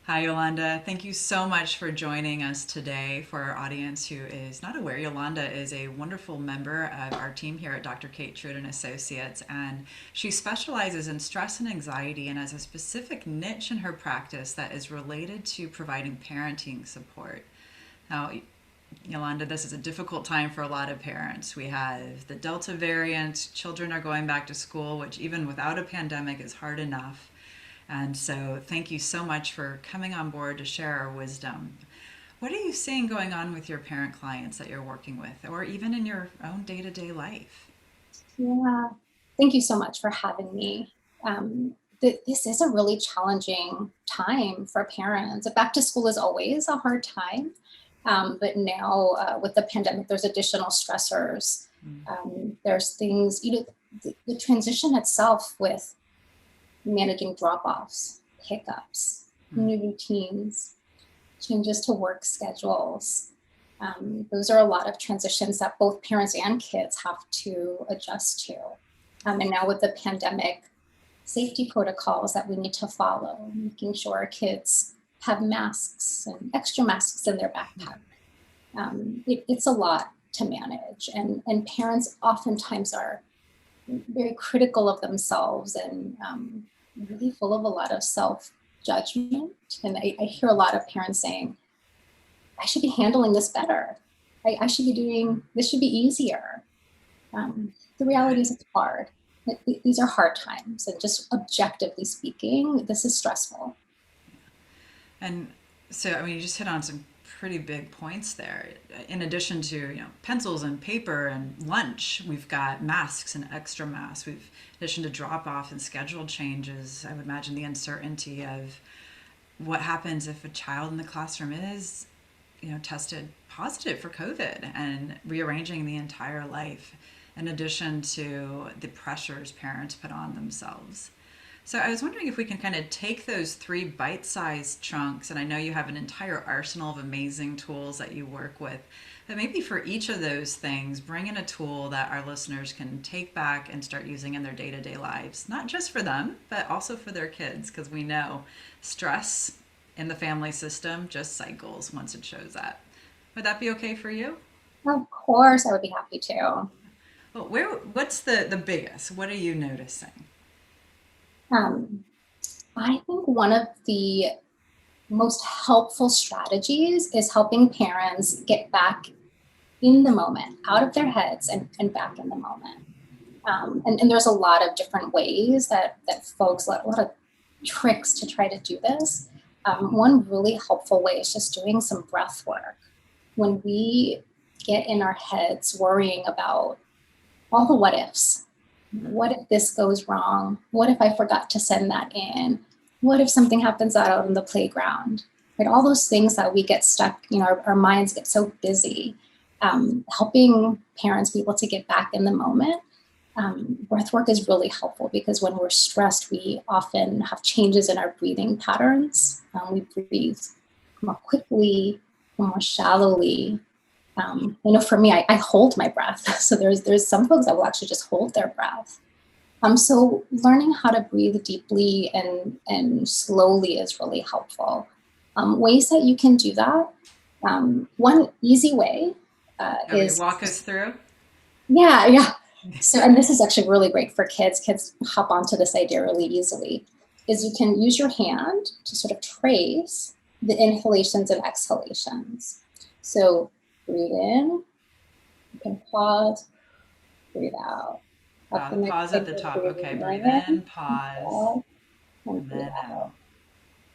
Hi, Yolanda. Thank you so much for joining us today. For our audience who is not aware, Yolanda is a wonderful member of our team here at Dr. Kate Truitt and Associates, and she specializes in stress and anxiety and has a specific niche in her practice that is related to providing parenting support. Now, Yolanda, this is a difficult time for a lot of parents. We have the Delta variant, children are going back to school, which even without a pandemic is hard enough. And so, thank you so much for coming on board to share our wisdom. What are you seeing going on with your parent clients that you're working with, or even in your own day to day life? Yeah, thank you so much for having me. This is a really challenging time for parents. Back to school is always a hard time, but now with the pandemic, there's additional stressors. There's things, the transition itself with managing drop-offs, pickups, Mm. new routines, changes to work schedules. Those are a lot of transitions that both parents and kids have to adjust to. And now with the pandemic, safety protocols that we need to follow, making sure our kids have masks and extra masks in their backpack. It's a lot to manage. And parents oftentimes are very critical of themselves and really full of a lot of self judgment. And I hear a lot of parents saying, I should be handling this better. I should be doing this, should be easier. The reality is it's hard. These are hard times, and just objectively speaking, this is stressful. And so, I mean, you just hit on some pretty big points there. In addition to, pencils and paper and lunch, we've got masks and extra masks. In addition to drop off and schedule changes, I would imagine the uncertainty of what happens if a child in the classroom is, tested positive for COVID and rearranging the entire life, in addition to the pressures parents put on themselves. So I was wondering if we can kind of take those three bite-sized chunks, and I know you have an entire arsenal of amazing tools that you work with, but maybe for each of those things, bring in a tool that our listeners can take back and start using in their day-to-day lives, not just for them, but also for their kids, because we know stress in the family system just cycles once it shows up. Would that be okay for you? Of course, I would be happy to. Well, what's the biggest? What are you noticing? Um, I think one of the most helpful strategies is helping parents get back in the moment, out of their heads and back in the moment. And there's a lot of different ways that folks, a lot of tricks to try to do this. One really helpful way is just doing some breath work. When we get in our heads worrying about all the what ifs, what if this goes wrong? What if I forgot to send that in? What if something happens out on the playground? Right, all those things that we get stuck, our minds get so busy. Helping parents be able to get back in the moment. Breath work is really helpful because when we're stressed, we often have changes in our breathing patterns. We breathe more quickly, more shallowly. For me, I hold my breath. So there's some folks that will actually just hold their breath. So learning how to breathe deeply and slowly is really helpful. Ways that you can do that. One easy way Want me to is, walk us through? yeah, yeah. So, and this is actually really great for kids. Kids hop onto this idea really easily. Is you can use your hand to sort of trace the inhalations and exhalations. So breathe in, you can pause, breathe out. Up the next Pause at the finger, top. breathe Okay, breathe in, in, pause, pause, and and breathe then out. out.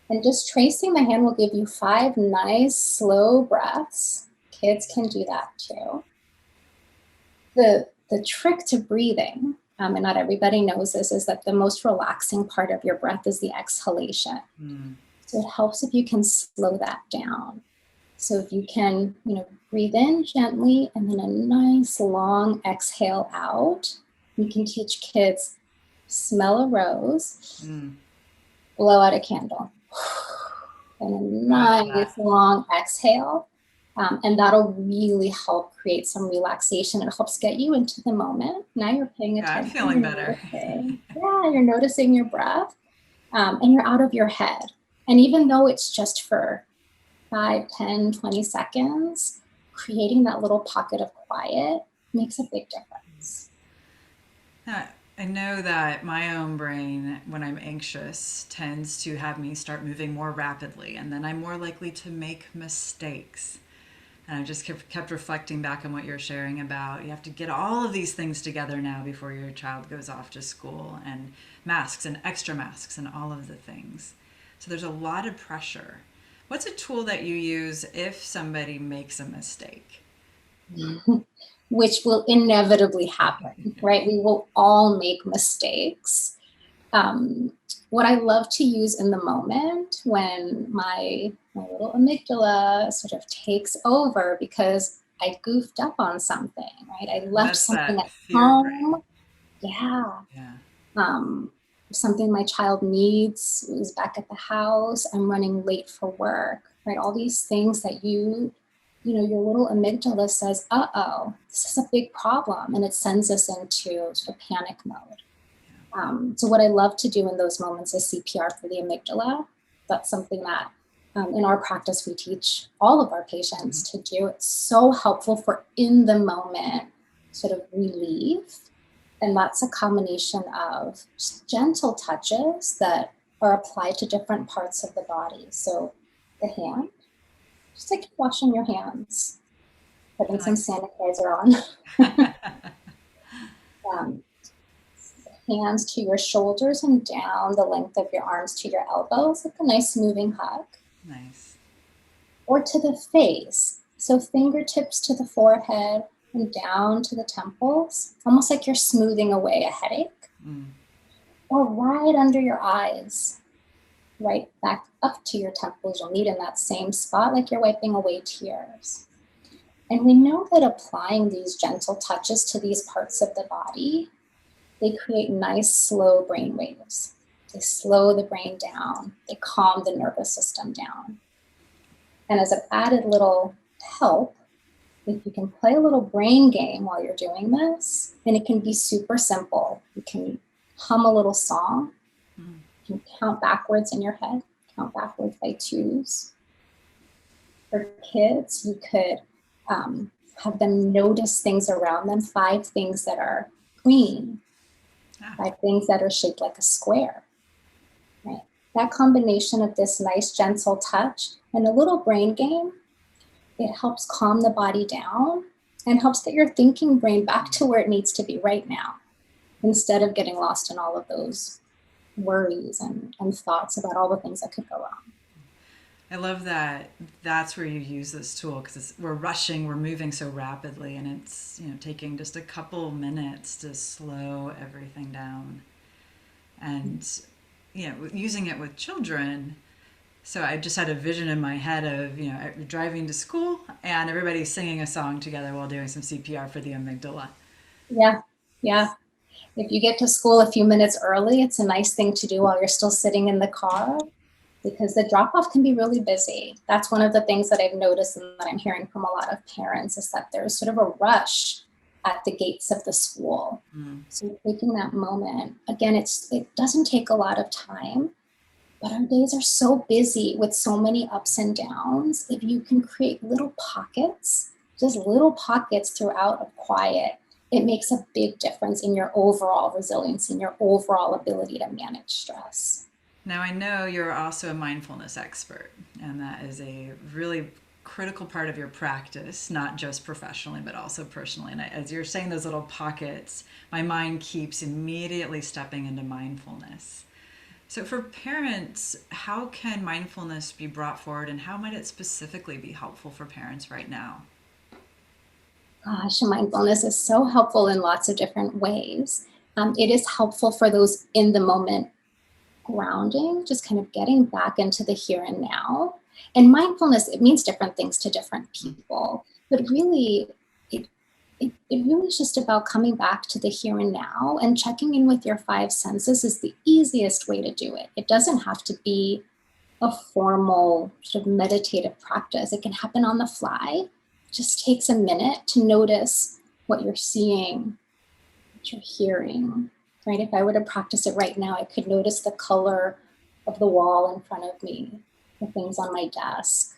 And just tracing the hand will give you 5 nice, slow breaths. Kids can do that too. The trick to breathing, and not everybody knows this, is that the most relaxing part of your breath is the exhalation. Mm. So it helps if you can slow that down. So if you can, breathe in gently and then a nice long exhale out. You can teach kids smell a rose, Mm. blow out a candle, and a Love nice that. long exhale. And that'll really help create some relaxation. It helps get you into the moment. Now you're paying Yeah, I'm attention. feeling You're better. noticing. Yeah, you're noticing your breath, and you're out of your head. And even though it's just for 5, 10, 20 seconds, creating that little pocket of quiet makes a big difference. Uh, I know that my own brain, when I'm anxious, tends to have me start moving more rapidly, and then I'm more likely to make mistakes. And I just kept reflecting back on what you're sharing about you have to get all of these things together now before your child goes off to school, and masks and extra masks and all of the things. So there's a lot of pressure. What's a tool that you use if somebody makes a mistake? Which will inevitably happen, right? We will all make mistakes. Um, what I love to use in the moment when my little amygdala sort of takes over because I goofed up on something, right? I left That's something that at fear brain. home. Yeah. Yeah. Um, something my child needs is back at the house. I'm running late for work, right? All these things that your little amygdala says, uh-oh, this is a big problem. And it sends us into sort of panic mode. So what I love to do in those moments is CPR for the amygdala. That's something that in our practice we teach all of our patients to do. It's so helpful for in the moment sort of relief. And that's a combination of just gentle touches that are applied to different parts of the body. So the hand, just like washing your hands, putting I some like. sanitizer on. um, Hands to your shoulders and down the length of your arms to your elbows, like a nice moving hug. Nice. Or to the face. So fingertips to the forehead and down to the temples, almost like you're smoothing away a headache. Mm. Or right under your eyes, right back up to your temples. You'll need in that same spot, like you're wiping away tears. And we know that applying these gentle touches to these parts of the body, they create nice, slow brain waves. They slow the brain down. They calm the nervous system down. And as an added little help, if you can play a little brain game while you're doing this, and it can be super simple. You can hum a little song. You can count backwards in your head, count backwards by twos. For kids, you could have them notice things around them, 5 things that are green, Ah, 5 things that are shaped like a square. Right? That combination of this nice gentle touch and a little brain game, it helps calm the body down and helps get your thinking brain back to where it needs to be right now, instead of getting lost in all of those worries and thoughts about all the things that could go wrong. I love that. That's where you use this tool because we're rushing, we're moving so rapidly, and it's taking just a couple minutes to slow everything down, and using it with children. So I just had a vision in my head of driving to school and everybody singing a song together while doing some CPR for the amygdala. Yeah, yeah. If you get to school a few minutes early, it's a nice thing to do while you're still sitting in the car, because the drop off can be really busy. That's one of the things that I've noticed and that I'm hearing from a lot of parents is that there's sort of a rush at the gates of the school. Mm. So taking that moment, again, it doesn't take a lot of time, but our days are so busy with so many ups and downs. If you can create little pockets, just little pockets throughout of quiet, it makes a big difference in your overall resilience, in your overall ability to manage stress. Now, I know you're also a mindfulness expert, and that is a really critical part of your practice, not just professionally, but also personally. And as you're saying those little pockets, my mind keeps immediately stepping into mindfulness. So, for parents, how can mindfulness be brought forward, and how might it specifically be helpful for parents right now? Gosh, mindfulness is so helpful in lots of different ways. It is helpful for those in the moment grounding, just kind of getting back into the here and now. And mindfulness, it means different things to different people, but really, it, it really is just about coming back to the here and now, and checking in with your 5 senses is the easiest way to do it. It doesn't have to be a formal sort of meditative practice. It can happen on the fly. It just takes a minute to notice what you're seeing, what you're hearing, right? If I were to practice it right now, I could notice the color of the wall in front of me, the things on my desk,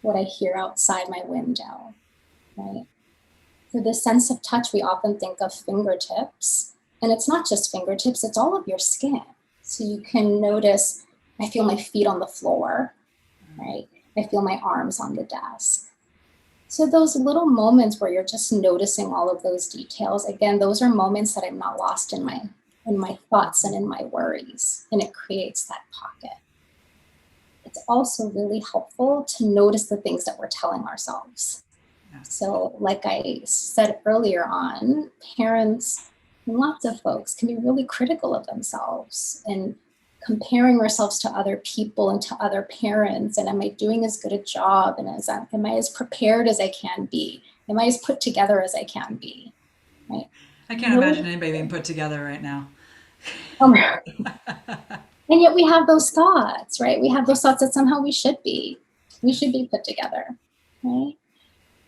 what I hear outside my window, right? For the sense of touch, we often think of fingertips, and it's not just fingertips, it's all of your skin. So you can notice, I feel my feet on the floor, right? I feel my arms on the desk. So those little moments where you're just noticing all of those details, again, those are moments that I'm not lost in my thoughts and in my worries, and it creates that pocket. It's also really helpful to notice the things that we're telling ourselves. Yeah. So, like I said earlier on, parents, lots of folks can be really critical of themselves and comparing ourselves to other people and to other parents. And am I doing as good a job? And am I as prepared as I can be? Am I as put together as I can be? Right? I can't imagine Notice- anybody being put together right now. um, and yet we have those thoughts, right? We have those thoughts that somehow we should be. We should be put together, right?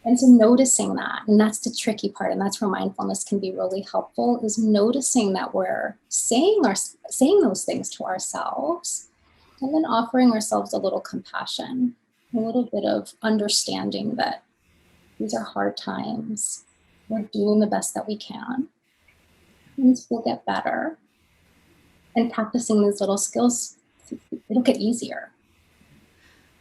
And so noticing that, and that's the tricky part, and that's where mindfulness can be really helpful, is noticing that we're saying those things to ourselves, and then offering ourselves a little compassion, a little bit of understanding that these are hard times. We're doing the best that we can. Things will get better. And practicing these little skills, it'll get easier.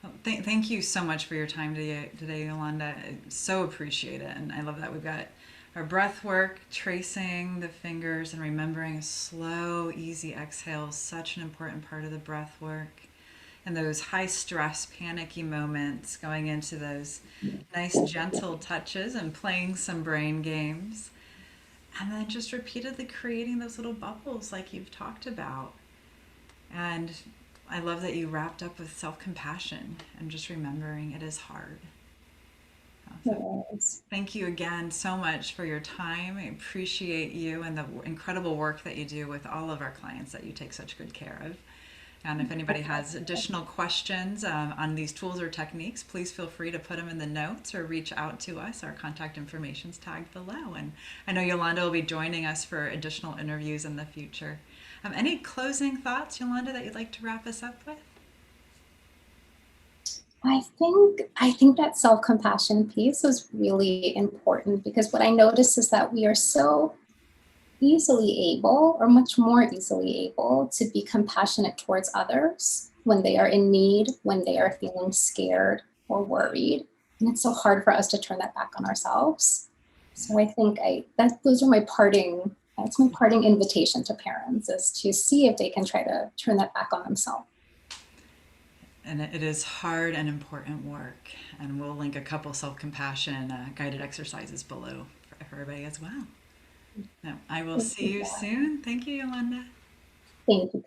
Well, thank you so much for your time today, Yolanda. I so appreciate it. And I love that we've got our breath work, tracing the fingers and remembering a slow, easy exhale is such an important part of the breath work. And those high stress, panicky moments, going into those nice, gentle touches and playing some brain games. And then just repeatedly creating those little bubbles like you've talked about. And I love that you wrapped up with self-compassion and just remembering it is hard. So thank you again so much for your time. I appreciate you and the incredible work that you do with all of our clients that you take such good care of. And if anybody has additional questions on these tools or techniques, please feel free to put them in the notes or reach out to us. Our contact information is tagged below. And I know Yolanda will be joining us for additional interviews in the future. Any closing thoughts, Yolanda, that you'd like to wrap us up with? I think that self-compassion piece is really important, because what I notice is that we are so easily able, or much more easily able, to be compassionate towards others when they are in need, when they are feeling scared or worried. And it's so hard for us to turn that back on ourselves. So I think that's my parting invitation to parents, is to see if they can try to turn that back on themselves. And it is hard and important work. And we'll link a couple self-compassion guided exercises below for everybody as well. No, I will see you soon. Thank you, Yolanda. Thank you.